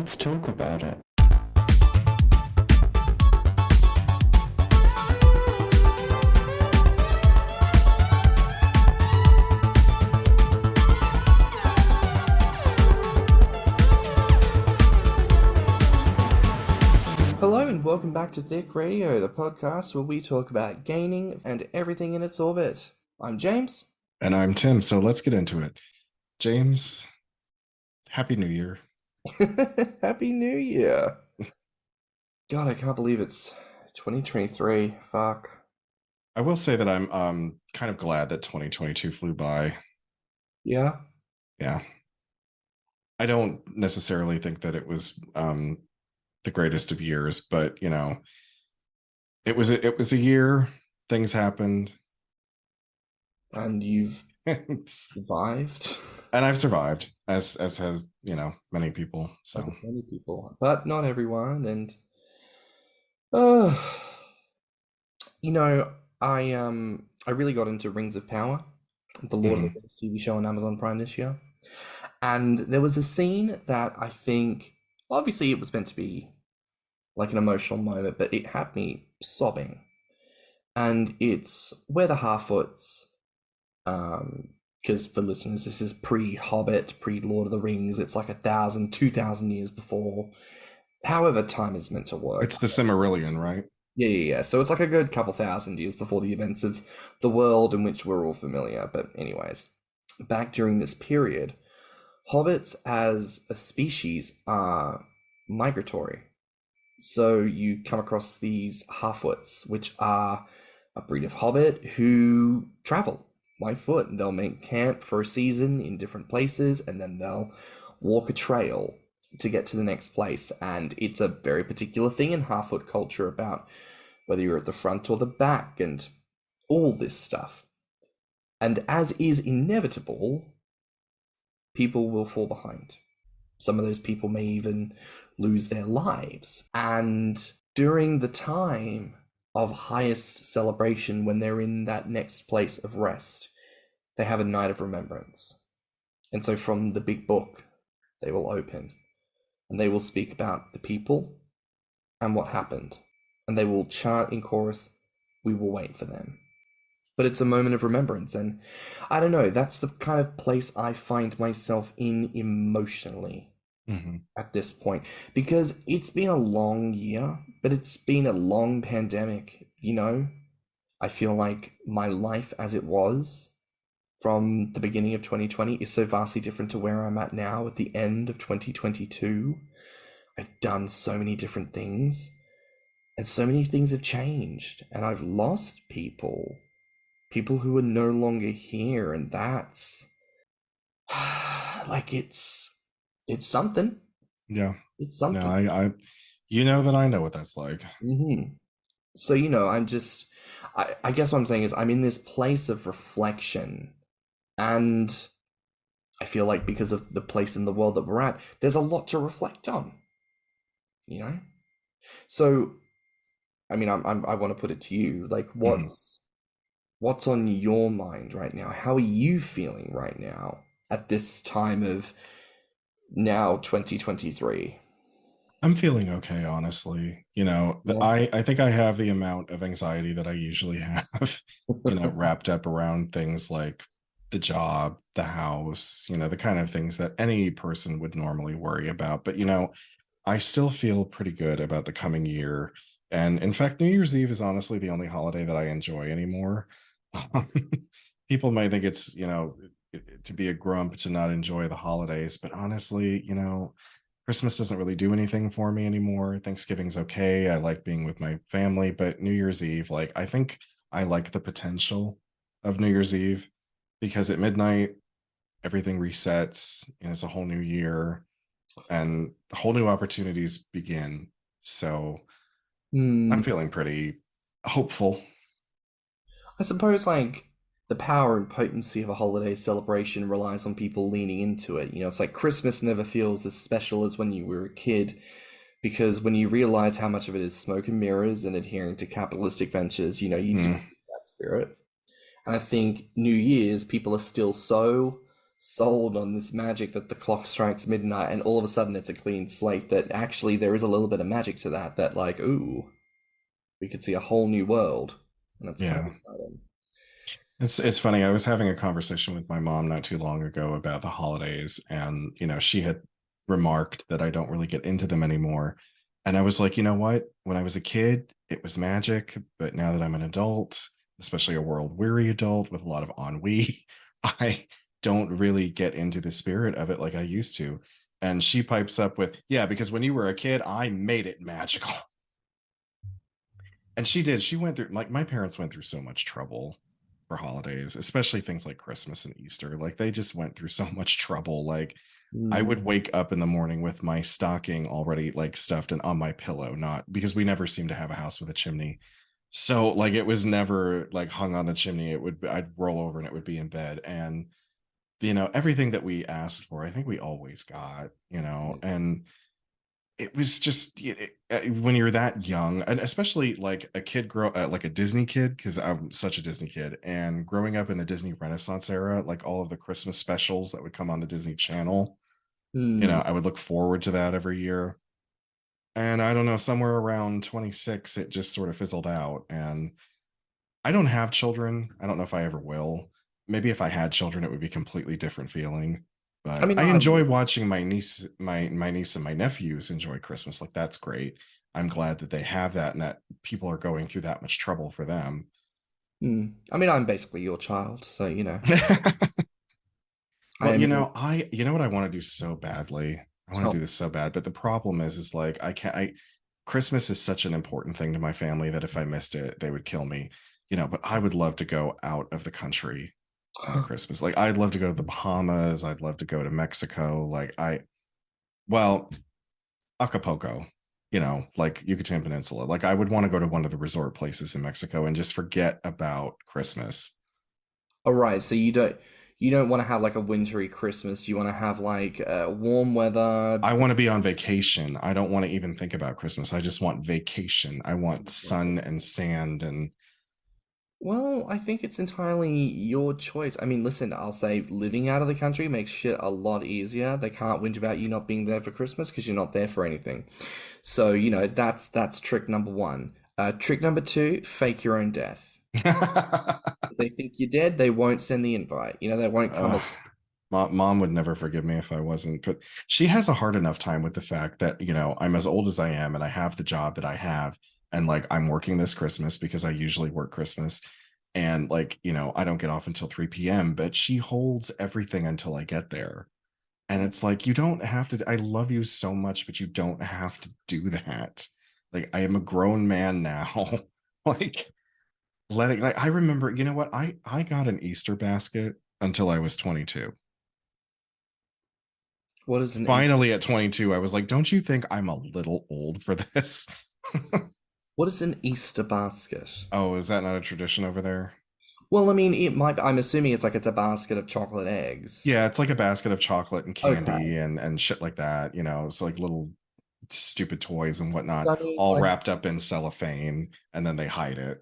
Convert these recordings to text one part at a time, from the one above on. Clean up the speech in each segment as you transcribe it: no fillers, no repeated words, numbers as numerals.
let's talk about it. Hello and welcome back to Thicc Radio, the podcast where we talk about gaining and everything in its orbit. I'm James. And I'm Tim, so let's get into it. James, Happy New Year. Happy New Year. God, I can't believe it's 2023. Fuck. I will say that I'm kind of glad that 2022 flew by. Yeah? Yeah. I don't necessarily think that it was the greatest of years, but you know, it was a year, things happened. And you've survived. And I've survived, as has, you know, many people. So many people, but not everyone. And you know, I really got into Rings of Power, the Lord of the Rings TV show on Amazon Prime this year. And there was a scene that I think, obviously it was meant to be like an emotional moment, but it had me sobbing. And it's where the Harfoots, because for listeners, this is pre-Hobbit, pre-Lord of the Rings. It's like 1,000, 2,000 years before, however time is meant to work. it's the Silmarillion, right? Yeah. So it's like a good couple thousand years before the events of the world in which we're all familiar. But anyways, back during this period, hobbits as a species are migratory. So you come across these Harfoots, which are a breed of hobbit who travel by foot. They'll make camp for a season in different places, and then they'll walk a trail to get to the next place. And it's a very particular thing in Harfoot culture about whether you're at the front or the back and all this stuff. And as is inevitable, people will fall behind. Some of those people may even lose their lives. And during the time of highest celebration, when they're in that next place of rest, they have a night of remembrance. And so from the big book, they will open and they will speak about the people and what happened. And they will chant in chorus, "We will wait for them." But it's a moment of remembrance. And I don't know, that's the kind of place I find myself in emotionally at this point, because it's been a long year, but it's been a long pandemic. You know, I feel like my life as it was from the beginning of 2020 is so vastly different to where I'm at now at the end of 2022. I've done so many different things, and so many things have changed, and I've lost people who are no longer here, and that's like it's something. Yeah. It's something. No, I you know that I know what that's like. So, you know, I guess what I'm saying is I'm in this place of reflection, and I feel like because of the place in the world that we're at, there's a lot to reflect on, you know? So, I mean, I want to put it to you, like, what's on your mind right now? How are you feeling right now at this time of now 2023? I'm feeling okay, honestly. You know, I think I have the amount of anxiety that I usually have, you know, wrapped up around things like the job, the house, you know, the kind of things that any person would normally worry about. But, you know, I still feel pretty good about the coming year. And in fact, New Year's Eve is honestly the only holiday that I enjoy anymore. People might think it's, you know, to be a grump to not enjoy the holidays, but honestly, you know, Christmas doesn't really do anything for me anymore. Thanksgiving's okay. I like being with my family, but New Year's Eve, like, I think I like the potential of New Year's Eve because at midnight, everything resets and it's a whole new year and whole new opportunities begin. So I'm feeling pretty hopeful. I suppose, like, the power and potency of a holiday celebration relies on people leaning into it. You know, it's like Christmas never feels as special as when you were a kid, because when you realize how much of it is smoke and mirrors and adhering to capitalistic ventures, you know, you do that spirit. And I think New Year's, people are still so sold on this magic that the clock strikes midnight and all of a sudden it's a clean slate, that actually there is a little bit of magic to that, that like, ooh, we could see a whole new world. And that's kind of Yeah. exciting. It's funny. I was having a conversation with my mom not too long ago about the holidays, and she had remarked that I don't really get into them anymore. And I was like, you know what? When I was a kid, it was magic, but now that I'm an adult, especially a world-weary adult with a lot of ennui, I don't really get into the spirit of it like I used to. And she pipes up with, yeah, because when you were a kid, I made it magical. And she did. She went through, like, my parents went through so much trouble for holidays, especially things like Christmas and Easter. Like, they just went through so much trouble. Like, I would wake up in the morning with my stocking already like stuffed and on my pillow, not because we never seemed to have a house with a chimney. So like it was never like hung on the chimney. I'd roll over and it would be in bed. And everything that we asked for, I think we always got, and it was just when you're that young, and especially like a kid like a Disney kid, because I'm such a Disney kid, and growing up in the Disney Renaissance era, like all of the Christmas specials that would come on the Disney Channel, I would look forward to that every year. And I don't know, somewhere around 26, it just sort of fizzled out. And I don't have children. I don't know if I ever will. Maybe if I had children, it would be a completely different feeling. But I mean, I enjoy watching my niece and my nephews enjoy Christmas. Like, that's great. I'm glad that they have that and that people are going through that much trouble for them. I mean, I'm basically your child, so I Well, am. what I want to do so badly. I want to do this so bad, but the problem is like Christmas is such an important thing to my family that if I missed it, they would kill me. But I would love to go out of the country on Christmas. Like, I'd love to go to the Bahamas. I'd love to go to Mexico. Well, Acapulco, like Yucatan Peninsula. Like, I would want to go to one of the resort places in Mexico and just forget about Christmas. All right, so you don't want to have like a wintry Christmas. You want to have like warm weather. I want to be on vacation. I don't want to even think about Christmas. I just want vacation. I want sun and sand and. Well, I think it's entirely your choice. I mean, listen, I'll say living out of the country makes shit a lot easier. They can't whinge about you not being there for Christmas because you're not there for anything. So, that's trick number one. Trick number two, fake your own death. If they think you're dead, they won't send the invite. They won't come. Mom would never forgive me if I wasn't, but she has a hard enough time with the fact that, I'm as old as I am and I have the job that I have. And like, I'm working this Christmas because I usually work Christmas. And like, I don't get off until 3 p.m., but she holds everything until I get there. And it's like, you don't have to, I love you so much, but you don't have to do that. Like, I am a grown man now. Like, I remember, you know what? I got an Easter basket until I was 22. What is an Finally, at 22, I was like, don't you think I'm a little old for this? What is an Easter basket? Oh, is that not a tradition over there? Well, I mean, it might. I'm assuming it's a basket of chocolate eggs. Yeah, it's like a basket of chocolate and candy Okay. and shit like that. It's like little stupid toys and whatnot, I mean, all wrapped up in cellophane, and then they hide it.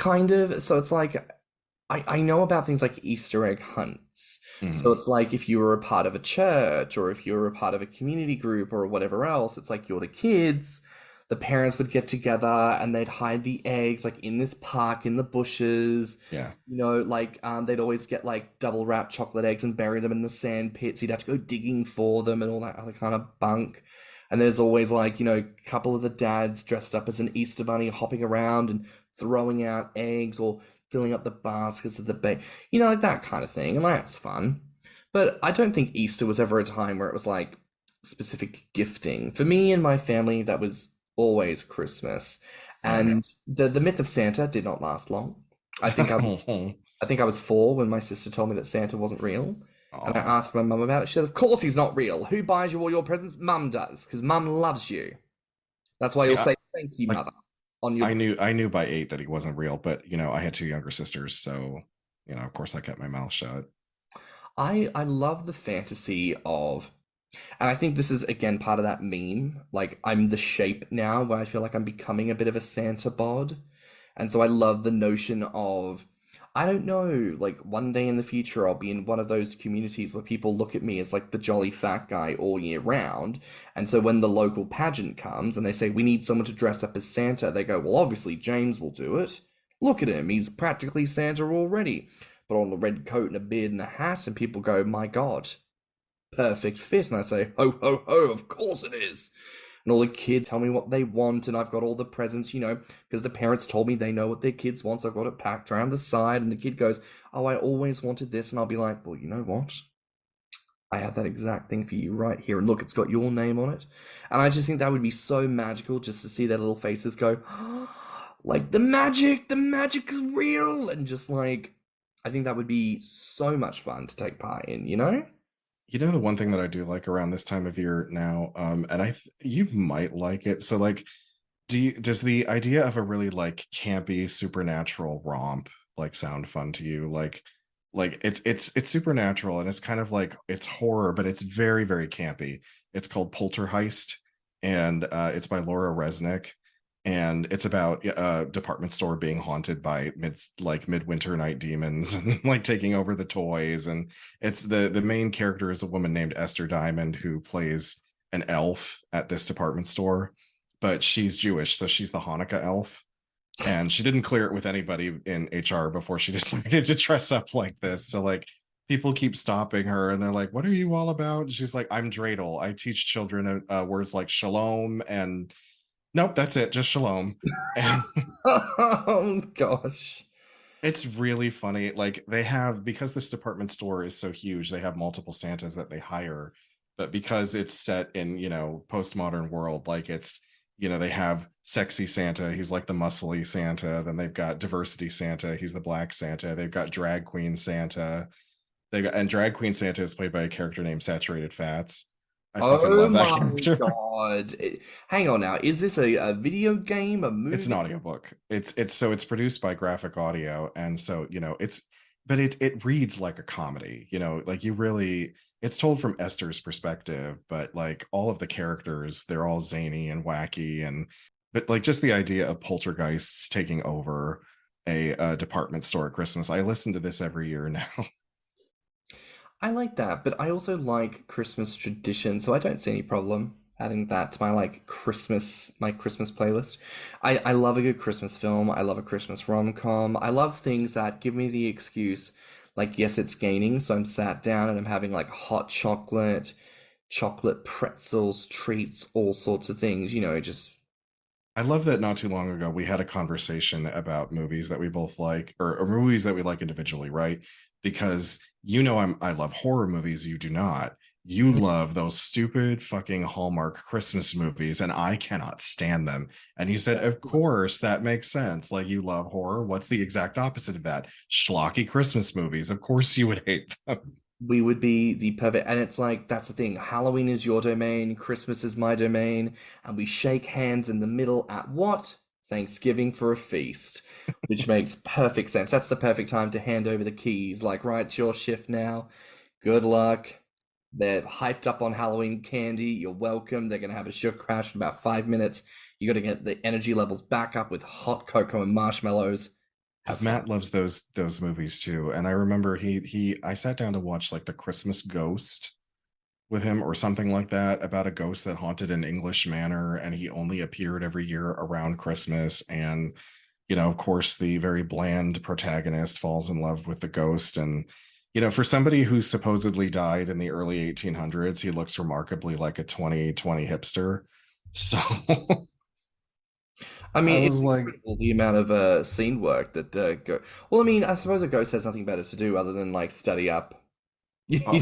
kind of. So it's like I know about things like Easter egg hunts. So it's like if you were a part of a church or if you were a part of a community group or whatever else, it's like you're the kids. The parents would get together and they'd hide the eggs like in this park in the bushes. Yeah. They'd always get like double wrapped chocolate eggs and bury them in the sand pits. You'd have to go digging for them and all that other kind of bunk. And there's always like, a couple of the dads dressed up as an Easter bunny hopping around and throwing out eggs or filling up the baskets of the bay, like that kind of thing. And that's fun. But I don't think Easter was ever a time where it was like specific gifting. For me and my family, that was always Christmas. And the myth of Santa did not last long. I think I was 4 when my sister told me that Santa wasn't real. And I asked my mum about it. She said, of course he's not real. Who buys you all your presents? Mum does, because mum loves you. That's why you'll say thank you, mother. I knew by 8 that he wasn't real, but I had 2 younger sisters, so of course I kept my mouth shut. I love the fantasy of, and I think this is again part of that meme. Like, I'm the shape now where I feel like I'm becoming a bit of a Santa bod. And so I love the notion of I don't know. Like one day in the future, I'll be in one of those communities where people look at me as like the jolly fat guy all year round. And so when the local pageant comes and they say, we need someone to dress up as Santa, they go, well, obviously James will do it. Look at him. He's practically Santa already. But on the red coat and a beard and a hat, and people go, my God, perfect fit. And I say, ho, ho, ho, of course it is. And all the kids tell me what they want, and I've got all the presents, because the parents told me they know what their kids want, so I've got it packed around the side, and the kid goes, oh, I always wanted this, and I'll be like, well, you know what? I have that exact thing for you right here, and look, it's got your name on it. And I just think that would be so magical just to see their little faces go, like, the magic is real, and just like, I think that would be so much fun to take part in, you know? You know, the one thing that I do like around this time of year now, and you might like it. So like, does the idea of a really like campy supernatural romp like sound fun to you? Like it's supernatural and it's kind of like it's horror, but it's very, very campy. It's called Poltergeist, and it's by Laura Resnick, and it's about a department store being haunted by midwinter night demons and like taking over the toys. And it's the main character is a woman named Esther Diamond who plays an elf at this department store, but she's Jewish, so she's the Hanukkah elf. And she didn't clear it with anybody in HR before she decided to dress up like this. So like people keep stopping her and they're like, what are you all about? And she's like, I'm dreidel. I teach children words like shalom and nope, that's it, just shalom. And Oh gosh. it's really funny. Like they have, because this department store is so huge, they have multiple Santas that they hire. But because it's set in, postmodern world, like they have sexy Santa, he's like the muscly Santa. Then they've got diversity Santa, he's the black Santa. They've got drag queen Santa. And drag queen Santa is played by a character named Saturated Fats. I fucking Oh love that my character. God. Hang on now. Is this a video game, a movie? It's an audiobook. It's produced by Graphic Audio, and so but it reads like a comedy. Like it's told from Esther's perspective, but like all of the characters, they're all zany and wacky, but like just the idea of poltergeists taking over a department store at Christmas. I listen to this every year now. I like that, but I also like Christmas tradition, so I don't see any problem adding that to my Christmas playlist. I love a good Christmas film. I love a Christmas rom-com. I love things that give me the excuse, like yes, it's gaining, so I'm sat down and I'm having like hot chocolate, chocolate pretzels, treats, all sorts of things, just I love that not too long ago we had a conversation about movies that we both like, or movies that we like individually, right? Because I love horror movies, you do not. You love those stupid fucking Hallmark Christmas movies, and I cannot stand them. And you said, of course, that makes sense. Like, you love horror. What's the exact opposite of that? Schlocky Christmas movies. Of course you would hate them. we would be the perfect, and it's like that's the thing. Halloween is your domain, Christmas is my domain, and we shake hands in the middle at what? Thanksgiving for a feast, which makes perfect sense. That's the perfect time to hand over the keys. Like, right, it's your shift now. Good luck. They're hyped up on Halloween candy. You're welcome. They're going to have a sugar crash in about 5 minutes. You got to get the energy levels back up with hot cocoa and marshmallows. Because Matt loves those movies too. And I remember I sat down to watch like The Christmas Ghost with him or something like that, about a ghost that haunted an English manor, and he only appeared every year around Christmas. And of course, the very bland protagonist falls in love with the ghost. And for somebody who supposedly died in the early 1800s, he looks remarkably like a 2020 hipster. So I mean, I was it's like, incredible the amount of scene work that go. Well, I mean, I suppose a ghost has nothing better to do other than like study up.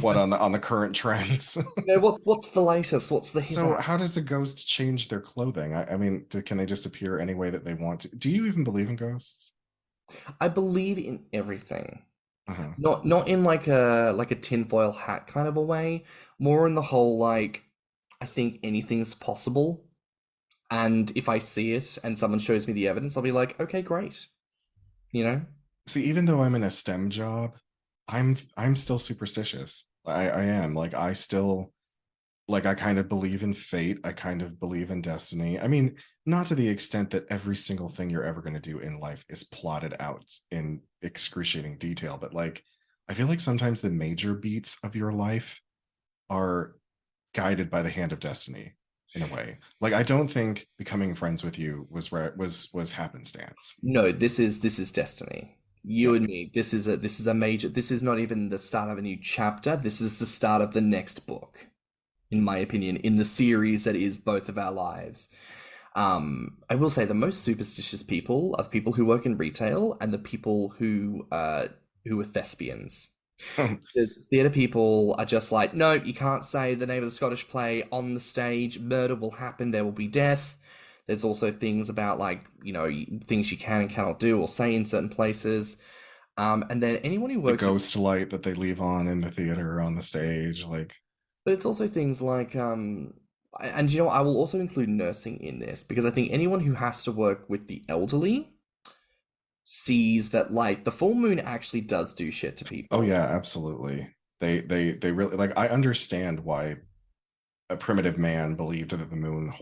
what on the current trends? What's the latest? What's the hit? So how does a ghost change their clothing? I mean, can they just appear any way that they want to? Do you even believe in ghosts? I believe in everything. Uh-huh. Not in like a tinfoil hat kind of a way. More in the whole like, I think anything's possible. And if I see it and someone shows me the evidence, I'll be like, okay, great. See, even though I'm in a STEM job, I'm still superstitious. I am. Like, I still like I kind of believe in fate. I kind of believe in destiny. I mean, not to the extent that every single thing you're ever going to do in life is plotted out in excruciating detail, but like I feel like sometimes the major beats of your life are guided by the hand of destiny in a way. Like I don't think becoming friends with you was happenstance. No, this is destiny. You Yeah. and me. This is a major. This is not even the start of a new chapter. This is the start of the next book, in my opinion, in the series that is both of our lives. I will say the most superstitious people are the people who work in retail and the people who are thespians. Because theatre people are just like, no, you can't say the name of the Scottish play on the stage. Murder will happen. There will be death. There's also things about like, things you can and cannot do or say in certain places. And then anyone who The works, ghost light that they leave on in the theater on the stage, like but it's also things like, and I will also include nursing in this because I think anyone who has to work with the elderly sees that like the full moon actually does do shit to oh people. yeah, absolutely. They really like I understand why a primitive man believed that the moon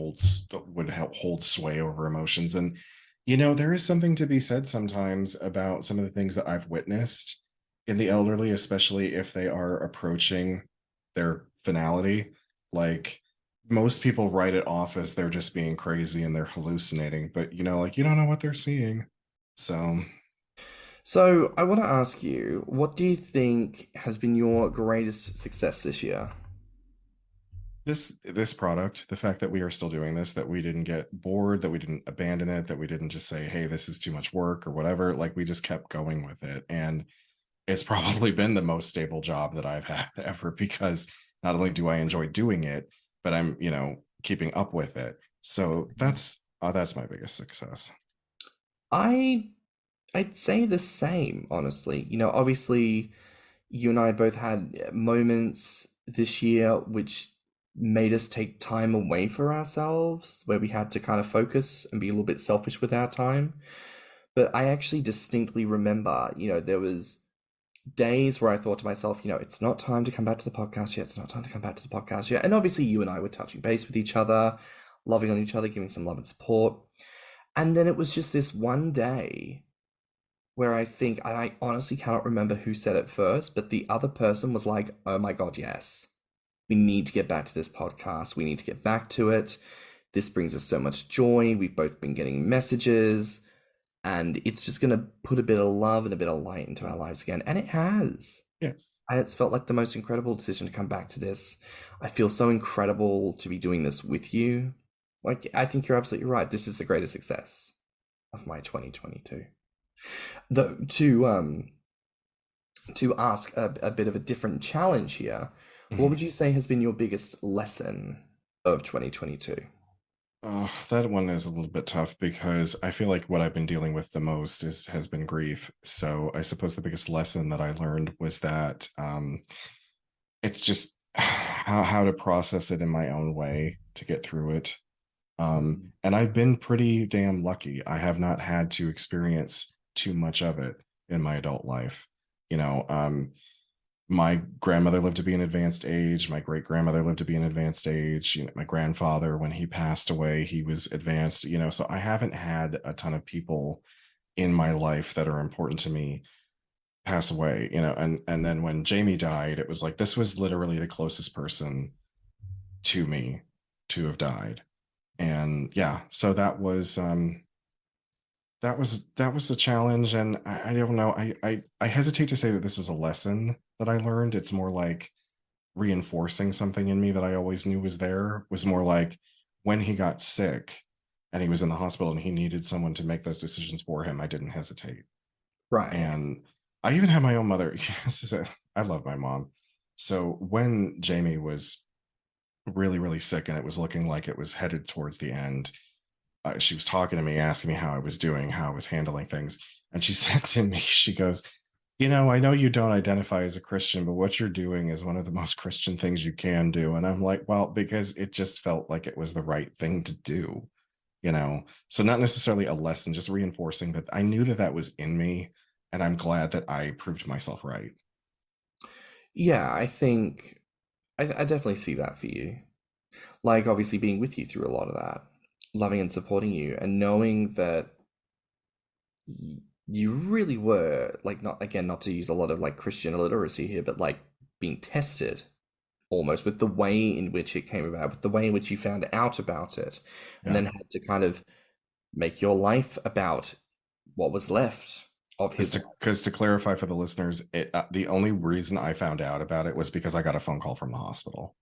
would help hold sway over emotions. And there is something to be said sometimes about some of the things that I've witnessed in the elderly, especially if they are approaching their finality. Like most people write it off as they're just being crazy and they're hallucinating, but like you don't know what they're seeing. So So I want to ask you, what do you think has been your greatest success this year? this product, the fact that we are still doing this, that we didn't get bored, that we didn't abandon it, that we didn't just say, hey, this is too much work or whatever, like we just kept going with it. And it's probably been the most stable job that I've had ever, because not only do I enjoy doing it, but I'm keeping up with it. So that's my biggest success. I I'd say the same, honestly. Obviously, you and I both had moments this year which made us take time away for ourselves, where we had to kind of focus and be a little bit selfish with our time. But I actually distinctly remember, there was days where I thought to myself, it's not time to come back to the podcast yet. It's not time to come back to the podcast yet. And obviously, you and I were touching base with each other, loving on each other, giving some love and support. And then it was just this one day where I think, and I honestly cannot remember who said it first, but the other person was like, oh my God, yes, we need to get back to this podcast. We need to get back to it. This brings us so much joy. We've both been getting messages, and it's just going to put a bit of love and a bit of light into our lives again. And it has. Yes. And it's felt like the most incredible decision to come back to this. I feel so incredible to be doing this with you. Like, I think you're absolutely right. This is the greatest success of my 2022. Though to ask a bit of a different challenge here, what would Mhm. you say has been your biggest lesson of 2022? Oh, that one is a little bit tough because I feel like what I've been dealing with the most has been grief. So I suppose the biggest lesson that I learned was that it's just how to process it in my own way to get through it. And I've been pretty damn lucky. I have not had to experience too much of it in my adult life. You know, my grandmother lived to be an advanced age. My great grandmother lived to be an advanced age. My grandfather, when he passed away, he was advanced. So I haven't had a ton of people in my life that are important to me pass away. And then when Jamie died, it was like this was literally the closest person to me to have died. And yeah, so that was a challenge. And I don't know, I hesitate to say that this is a lesson that I learned. It's more like reinforcing something in me that I always knew was there. Was more like when he got sick and he was in the hospital and he needed someone to make those decisions for him, I didn't hesitate. Right. And I even had my own mother. I love my mom. So when Jamie was really, really sick and it was looking like it was headed towards the end, she was talking to me, asking me how I was doing, how I was handling things. And she said to me, she goes, I know you don't identify as a Christian, but what you're doing is one of the most Christian things you can do. And I'm like, well, because it just felt like it was the right thing to do. So not necessarily a lesson, just reinforcing that I knew that that was in me. And I'm glad that I proved myself right. Yeah, I think I definitely see that for you. Like, obviously being with you through a lot of that, loving and supporting you, and knowing that you really were, like, not, again, not to use a lot of like Christian illiteracy here, but like being tested almost with the way in which it came about, with the way in which you found out about it, and Yeah. then had to kind of make your life about what was left of his life. Because to clarify for the listeners, the only reason I found out about it was because I got a phone call from the hospital.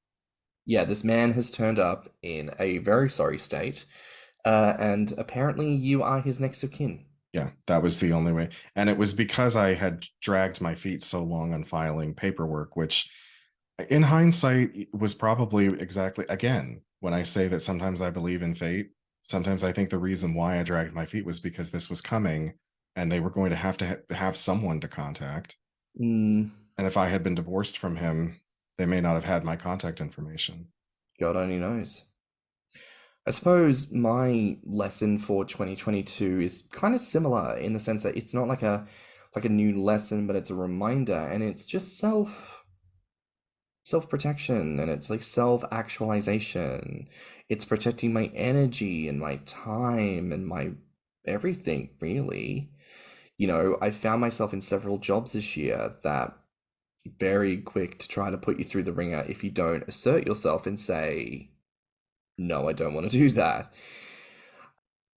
Yeah, this man has turned up in a very sorry state, and apparently you are his next of kin. Yeah, that was the only way. And it was because I had dragged my feet so long on filing paperwork, which in hindsight was probably exactly, again, when I say that sometimes I believe in fate, sometimes I think the reason why I dragged my feet was because this was coming and they were going to have someone to contact. Mm, And if I had been divorced from him, they may not have had my contact information. God only knows. I suppose my lesson for 2022 is kind of similar in the sense that it's not like a new lesson, but it's a reminder, and it's just self-protection, and it's like self-actualization. It's protecting my energy and my time and my everything, really. You know, I found myself in several jobs this year that very quick to try to put you through the ringer if you don't assert yourself and say, no, I don't want to do that.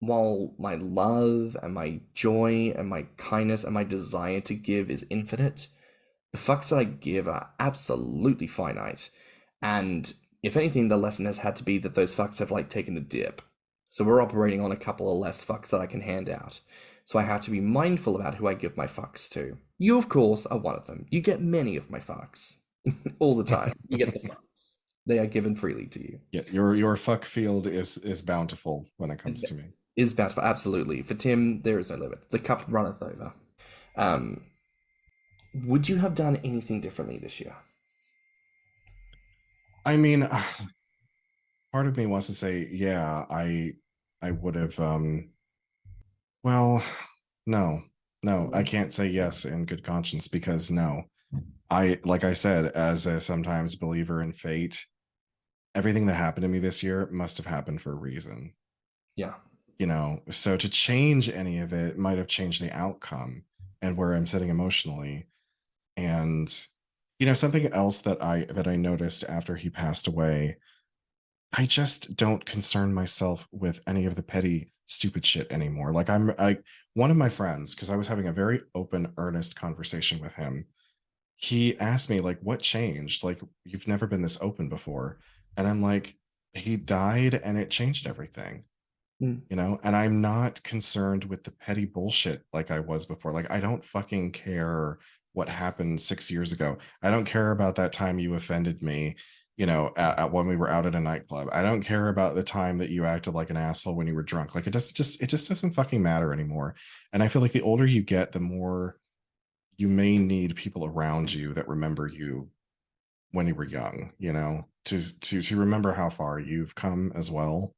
While my love and my joy and my kindness and my desire to give is infinite, the fucks that I give are absolutely finite. And if anything, the lesson has had to be that those fucks have like taken a dip. So we're operating on a couple of less fucks that I can hand out. So I have to be mindful about who I give my fucks to. You, of course, are one of them. You get many of my fucks. All the time. You get the fucks. They are given freely to you. Yeah, your fuck field is bountiful when it comes to me. Is bountiful, absolutely. For Tim, there is no limit. The cup runneth over. Um, would you have done anything differently this year? I mean, part of me wants to say, yeah, I would have well, no. No, I can't say yes in good conscience because no. Like I said, as a sometimes believer in fate, everything that happened to me this year must have happened for a reason. Yeah. You know, so to change any of it might have changed the outcome and where I'm sitting emotionally. And something else that I noticed after he passed away, I just don't concern myself with any of the petty stupid shit anymore. Like one of my friends, because I was having a very open, earnest conversation with him, he asked me like, what changed? Like, you've never been this open before. And I'm like, he died and it changed everything. Mm. And I'm not concerned with the petty bullshit like I was before. Like, I don't fucking care what happened 6 years ago. I don't care about that time you offended me, at when we were out at a nightclub. I don't care about the time that you acted like an asshole when you were drunk. Like, it just doesn't fucking matter anymore. And I feel like the older you get, the more you may need people around you that remember you when you were young, to remember how far you've come as well.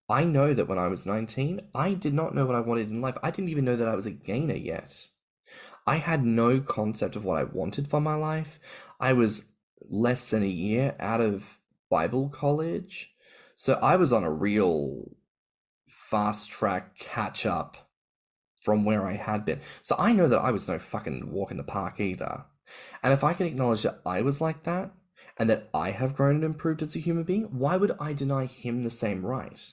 I know that when I was 19, I did not know what I wanted in life. I didn't even know that I was a gainer yet. I had no concept of what I wanted for my life. I was less than a year out of Bible college. So I was on a real fast track catch up from where I had been. So I know that I was no fucking walk in the park either. And if I can acknowledge that I was like that, and that I have grown and improved as a human being, why would I deny him the same right?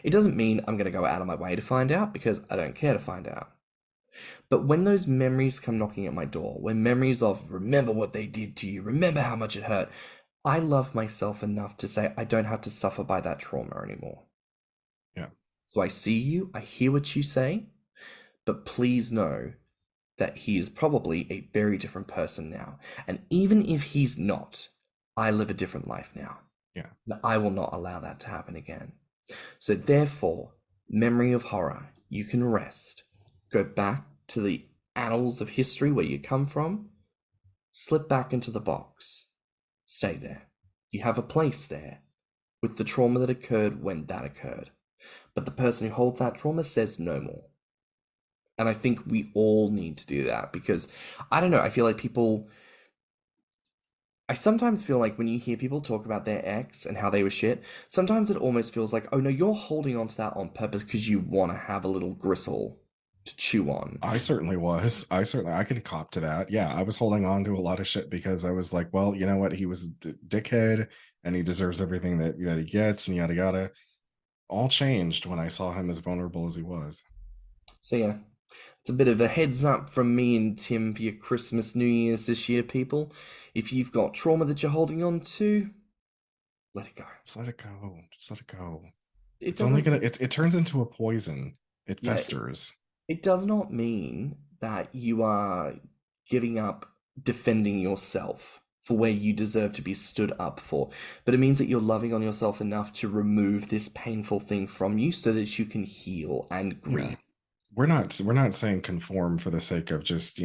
It doesn't mean I'm going to go out of my way to find out, because I don't care to find out. But when those memories come knocking at my door, when memories of remember what they did to you, remember how much it hurt, I love myself enough to say I don't have to suffer by that trauma anymore. Yeah. So I see you, I hear what you say, but please know that he is probably a very different person now. And even if he's not, I live a different life now. Yeah. And I will not allow that to happen again. So therefore, memory of horror, you can rest. Go back to the annals of history where you come from. Slip back into the box. Stay there. You have a place there with the trauma that occurred when that occurred. But the person who holds that trauma says no more. And I think we all need to do that, because I don't know, I feel like people, I sometimes feel like when you hear people talk about their ex and how they were shit, sometimes it almost feels like, oh no, you're holding on to that on purpose because you want to have a little gristle to chew on. I certainly was. I can cop to that. Yeah, I was holding on to a lot of shit because I was like, well, you know what? He was a dickhead and he deserves everything that he gets and yada yada. All changed when I saw him as vulnerable as he was. So yeah, it's a bit of a heads up from me and Tim for your Christmas, New Year's this year, people. If you've got trauma that you're holding on to, let it go. Just let it go. Just let it go. It It's only doesn't, gonna it turns into a poison. It yeah, festers. it does not mean that you are giving up defending yourself for where you deserve to be stood up for, but it means that you're loving on yourself enough to remove this painful thing from you so that you can heal and Yeah. grieve. We're not saying conform for the sake of just,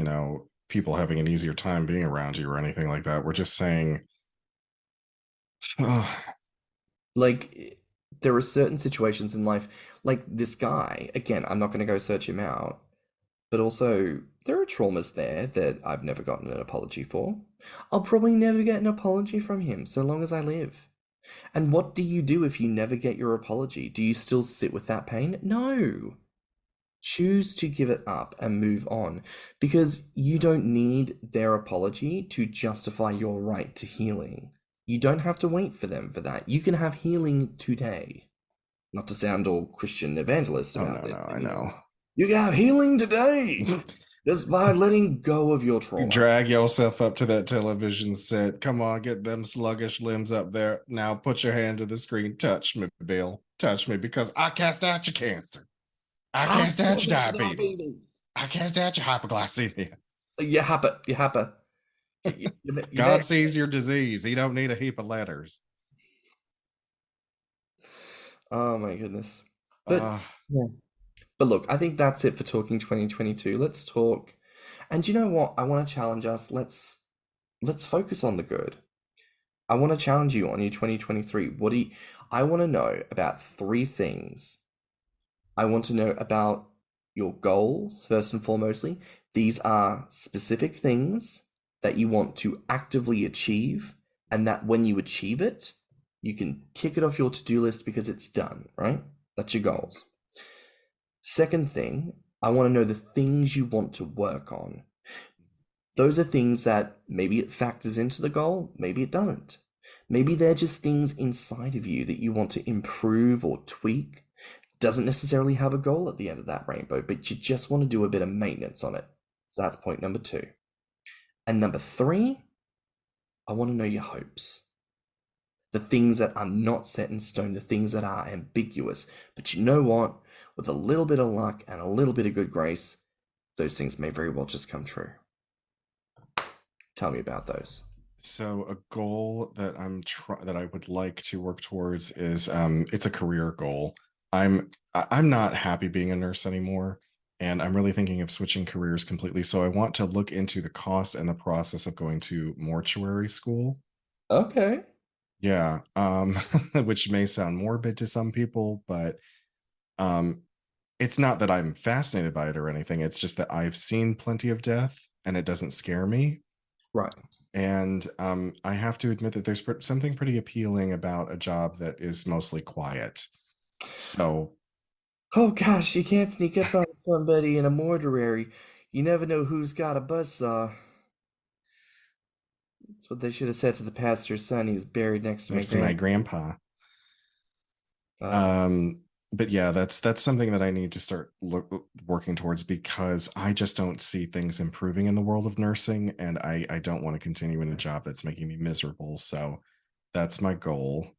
people having an easier time being around you or anything like that. We're just saying, oh, Like, there are certain situations in life, like this guy, again, I'm not going to go search him out, but also there are traumas there that I've never gotten an apology for. I'll probably never get an apology from him so long as I live. And what do you do if you never get your apology? Do you still sit with that pain? No. Choose to give it up and move on because you don't need their apology to justify your right to healing. You don't have to wait for them for that. You can have healing today. Not to sound all Christian evangelist oh about no, this, no, but I know. you can have healing today just by letting go of your You trauma. drag yourself up to that television set. Come on, get them sluggish limbs up there. Now put your hand to the screen. Touch me, Bill. Touch me because I cast out your cancer. I I'm cast out your talking about diabetes. diabetes. I cast out your hypoglycemia. You happen. You happen. You God may. sees your disease. He don't need a heap of letters. Oh my goodness. But Uh, yeah. But look, I think that's it for talking 2022. Let's talk. And you know what? I want to challenge us. Let's focus on the good. I want to challenge you on your 2023. I want to know about three things. I want to know about your goals, first and foremostly. These are specific things that you want to actively achieve, and that when you achieve it, you can tick it off your to-do list because it's done, right? That's your goals. Second thing, I want to know the things you want to work on. Those are things that maybe it factors into the goal, maybe it doesn't. Maybe they're just things inside of you that you want to improve or tweak. Doesn't necessarily have a goal at the end of that rainbow, but you just want to do a bit of maintenance on it. So that's point number 2. And number 3, I want to know your hopes. The things that are not set in stone, the things that are ambiguous. But you know what? With a little bit of luck and a little bit of good grace, those things may very well just come true. Tell me about those. so a goal that that I would like to work towards is it's a career goal. I'm not happy being a nurse anymore, and I'm really thinking of switching careers completely. So I want to look into the cost and the process of going to mortuary school. Okay. Yeah, which may sound morbid to some people, but um, it's not that I'm fascinated by it or anything. It's just that I've seen plenty of death, and it doesn't scare me. Right. And I have to admit that there's something pretty appealing about a job that is mostly quiet. So, Oh gosh, you can't sneak up on somebody in a mortuary. You never know who's got a buzzsaw. That's what they should have said to the pastor's son. He was buried next to my next to my grandpa. grandpa. Um, but yeah, that's something that I need to start working towards because I just don't see things improving in the world of nursing, and I don't want to continue in a job that's making me miserable. So that's my goal.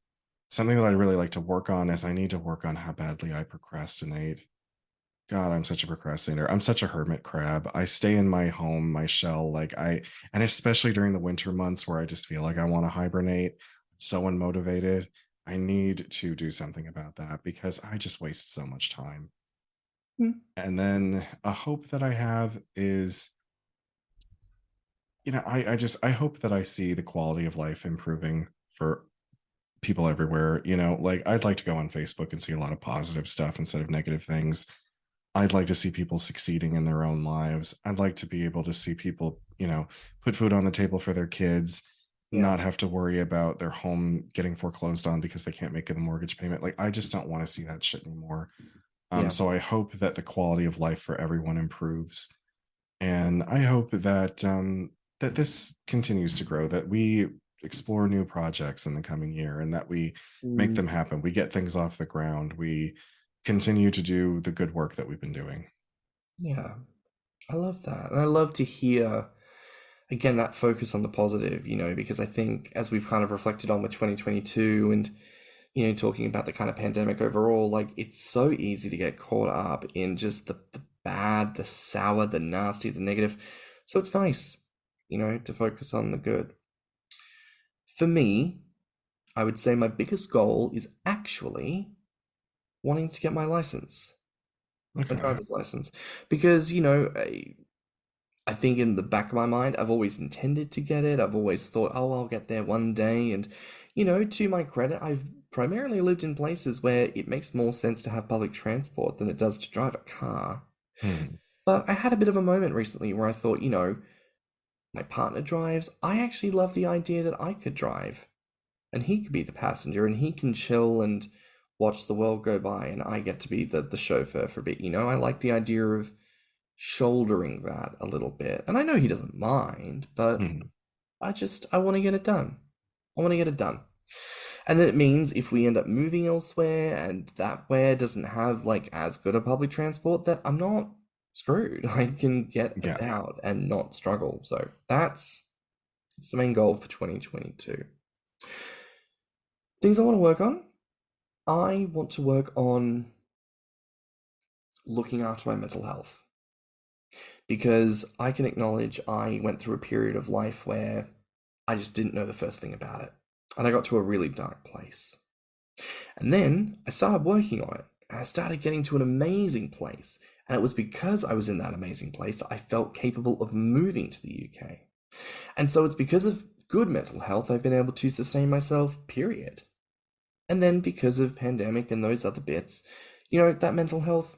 Something that I really like to work on is I need to work on how badly I procrastinate. God, I'm such a procrastinator. I'm such a hermit crab. I stay in my home, my shell, and especially during the winter months where I just feel like I want to hibernate, so unmotivated. I need to do something about that because I just waste so much time. Hmm. And then a hope that I have is, I hope that I see the quality of life improving for people everywhere. Like I'd like to go on Facebook and see a lot of positive stuff instead of negative things. I'd like to see people succeeding in their own lives. I'd like to be able to see people, put food on the table for their kids, not have to worry about their home getting foreclosed on because they can't make a mortgage payment. Like, I just don't want to see that shit anymore. So I hope that the quality of life for everyone improves, and I hope that that this continues to grow, that we explore new projects in the coming year, and that we make them happen. We get things off the ground. We continue to do the good work that we've been doing. Yeah, I love that. And I love to hear, again, that focus on the positive, because I think as we've kind of reflected on with 2022 and, talking about the kind of pandemic overall, like, it's so easy to get caught up in just the bad, the sour, the nasty, the negative. So it's nice, to focus on the good. For me, I would say my biggest goal is actually wanting to get my license, my driver's license, because, I think in the back of my mind, I've always intended to get it. I've always thought, oh, I'll get there one day. And, to my credit, I've primarily lived in places where it makes more sense to have public transport than it does to drive a car. But I had a bit of a moment recently where I thought, my partner drives. I actually love the idea that I could drive and he could be the passenger and he can chill and watch the world go by and I get to be the chauffeur for a bit. I like the idea of shouldering that a little bit. And I know he doesn't mind, but I want to get it done. I want to get it done. And then it means if we end up moving elsewhere and that where doesn't have like as good a public transport, that I'm not screwed. I can get about and not struggle. So it's the main goal for 2022. Things I want to work on. I want to work on looking after my mental health, because I can acknowledge I went through a period of life where I just didn't know the first thing about it. And I got to a really dark place. And then I started working on it. And I started getting to an amazing place. And it was because I was in that amazing place that I felt capable of moving to the UK. And so it's because of good mental health I've been able to sustain myself, period. And then because of pandemic and those other bits, that mental health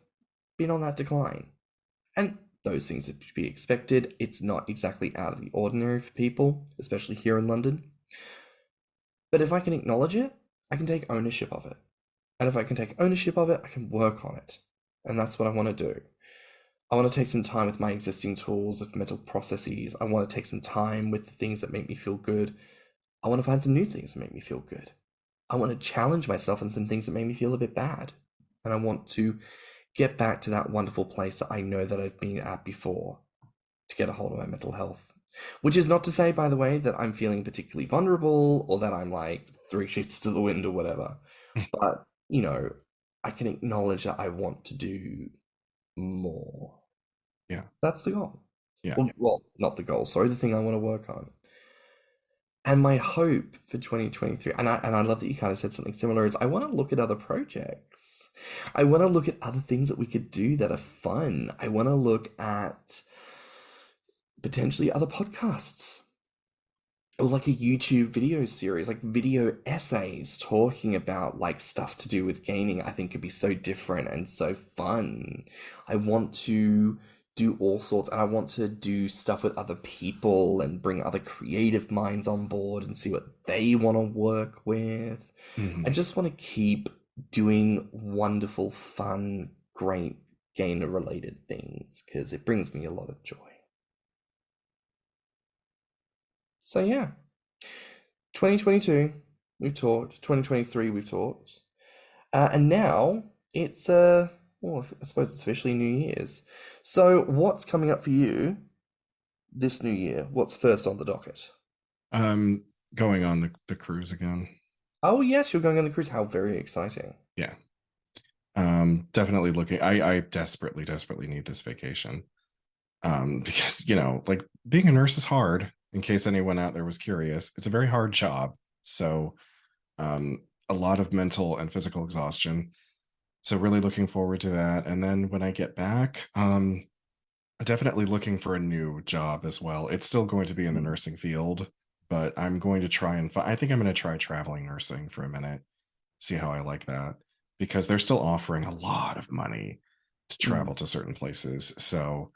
been on that decline. And those things are to be expected. It's not exactly out of the ordinary for people, especially here in London. But if I can acknowledge it, I can take ownership of it. And if I can take ownership of it, I can work on it. And that's what I want to do. I want to take some time with my existing tools of mental processes. I want to take some time with the things that make me feel good. I want to find some new things that make me feel good. I want to challenge myself in some things that make me feel a bit bad. And I want to get back to that wonderful place that I know that I've been at before to get a hold of my mental health. Which is not to say, by the way, that I'm feeling particularly vulnerable or that I'm like 3 shifts to the wind or whatever. But, I can acknowledge that I want to do more. Yeah. That's the goal. Yeah. Well, not the goal, sorry, the thing I want to work on. And my hope for 2023, and I love that you kind of said something similar, is I want to look at other projects. I want to look at other things that we could do that are fun. I want to look at potentially other podcasts or like a YouTube video series, like video essays talking about like stuff to do with gaming. I think could be so different and so fun. I want to do all sorts, and I want to do stuff with other people and bring other creative minds on board and see what they want to work with. I just want to keep doing wonderful, fun, great gamer related things because it brings me a lot of joy. So yeah, 2022 we've talked, 2023 we've talked, and now it's I suppose it's officially New Year's. So what's coming up for you this new year? What's first on the docket? Going on the cruise again. Oh yes, you're going on the cruise. How very exciting. Yeah. Definitely looking. I desperately need this vacation. Because like being a nurse is hard. In case anyone out there was curious, it's a very hard job. So a lot of mental and physical exhaustion. So really looking forward to that. And then when I get back, definitely looking for a new job as well. It's still going to be in the nursing field, but I'm going to try and I think I'm going to try traveling nursing for a minute, see how I like that, because they're still offering a lot of money to travel to certain places. So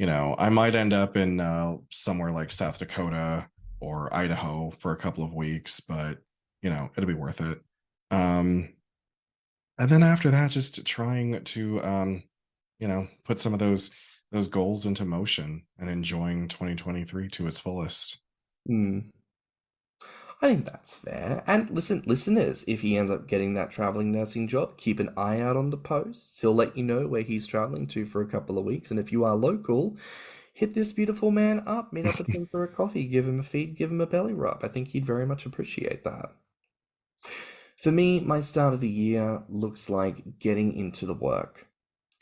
I might end up in somewhere like South Dakota or Idaho for a couple of weeks, but it'll be worth it. And then after that, just trying to put some of those goals into motion and enjoying 2023 to its fullest. I think that's fair. And listen, listeners, if he ends up getting that traveling nursing job, keep an eye out on the posts. He'll let you know where he's traveling to for a couple of weeks. And if you are local, hit this beautiful man up, meet up with him for a coffee, give him a feed, give him a belly rub. I think he'd very much appreciate that. For me, my start of the year looks like getting into the work.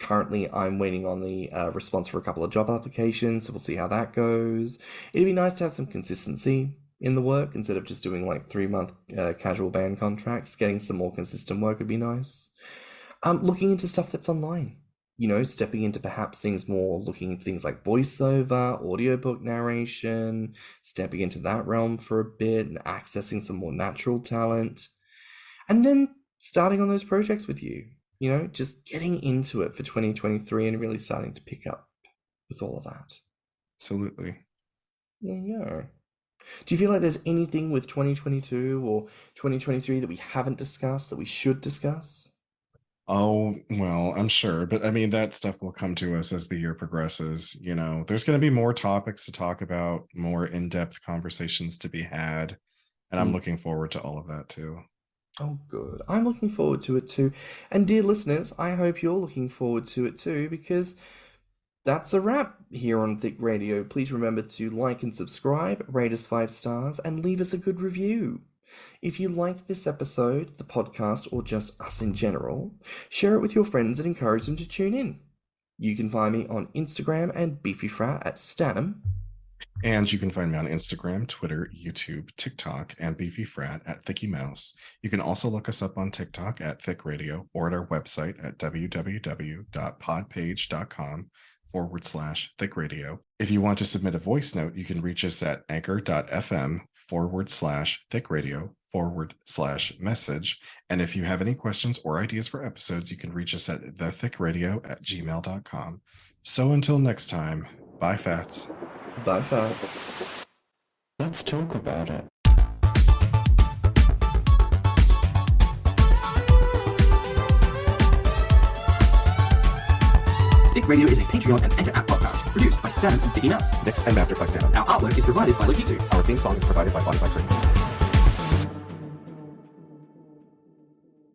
Currently, I'm waiting on the response for a couple of job applications, so we'll see how that goes. It'd be nice to have some consistency in the work instead of just doing like 3-month casual band contracts. Getting some more consistent work would be nice. Looking into stuff that's online, stepping into perhaps things more, looking at things like voiceover, audiobook narration, stepping into that realm for a bit and accessing some more natural talent. And then starting on those projects with you, just getting into it for 2023 and really starting to pick up with all of that. Absolutely. Yeah. Do you feel like there's anything with 2022 or 2023 that we haven't discussed that we should discuss? Oh, well, I'm sure. But I mean, that stuff will come to us as the year progresses. There's going to be more topics to talk about, more in-depth conversations to be had. And I'm looking forward to all of that too. Oh, good. I'm looking forward to it too. And dear listeners, I hope you're looking forward to it too, because that's a wrap here on Thicc Radio. Please remember to like and subscribe, rate us 5 stars, and leave us a good review. If you liked this episode, the podcast, or just us in general, share it with your friends and encourage them to tune in. You can find me on Instagram and BeefyFrat at stannnum. And you can find me on Instagram, Twitter, YouTube, TikTok, and BeefyFrat at ThiccyMouse. You can also look us up on TikTok at Thicc Radio or at our website at www.podpage.com/Thicc Radio. If you want to submit a voice note, you can reach us at anchor.fm/Thicc Radio/message. And if you have any questions or ideas for episodes, you can reach us at thethiccradio@gmail.com. So until next time, bye, Fats. Bye, Fats. Let's talk about it. Thicc Radio is a Patreon and Anchor app podcast produced by Stan and Thicky Mouse. Mixed and mastered by Stanham. Our artwork is provided by Lokitu. Our theme song is provided by Thicc Radio.